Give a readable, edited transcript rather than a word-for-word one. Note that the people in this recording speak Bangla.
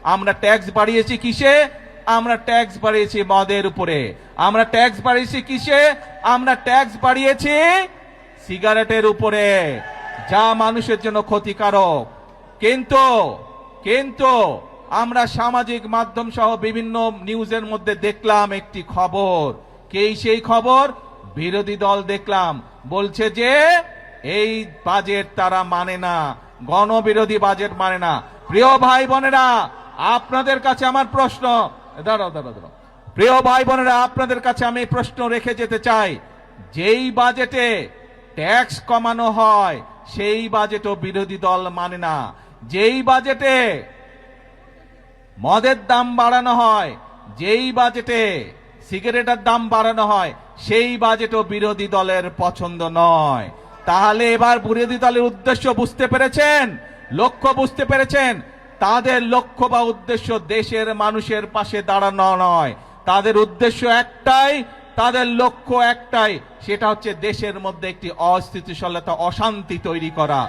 আমরা ট্যাক্স বাড়িয়েছি কিসে? আমরা ট্যাক্স বাড়িয়েছি মদের উপরে। আমরা ট্যাক্স বাড়িয়েছি কিসে? আমরা ট্যাক্স বাড়িয়েছি সিগারেটের উপরে, যা মানুষের জন্য ক্ষতিকারক। কিন্তু কিন্তু আমরা সামাজিক মাধ্যম সহ বিভিন্ন নিউজের মধ্যে দেখলাম একটি খবর। কে সেই খবর? বিরোধী দল দেখলাম বলছে যে এই বাজেট তারা মানে না, গণবিরোধী বাজেট মানে না। প্রিয় ভাই বোনেরা, আপনাদের কাছে আমার প্রশ্ন, দাঁড়াও, প্রিয় ভাই বোনেরা, আপনাদের কাছে আমি প্রশ্ন রেখে যেতে চাই, যেই বাজেটে ট্যাক্স কমানো হয় সেই বাজেটও বিরোধী দল মানে না। যেই বাজেটে মদের দাম বাড়ানো হয়, যেই বাজেটে সিগারেটের দাম বাড়ানো হয়, সেই বাজেটও বিরোধী দলের পছন্দ নয়। তাহলে এবার বিরোধী দলের উদ্দেশ্য বুঝতে পেরেছেন, লক্ষ্য বুঝতে পেরেছেন? তাদের লক্ষ্য বা উদ্দেশ্য দেশের মানুষের পাশে দাঁড়ানো নয়, তাদের উদ্দেশ্য একটাই, তাদের লক্ষ্য একটাই, সেটা হচ্ছে দেশের মধ্যে একটি অস্থিতিশীলতা, অশান্তি তৈরি করা।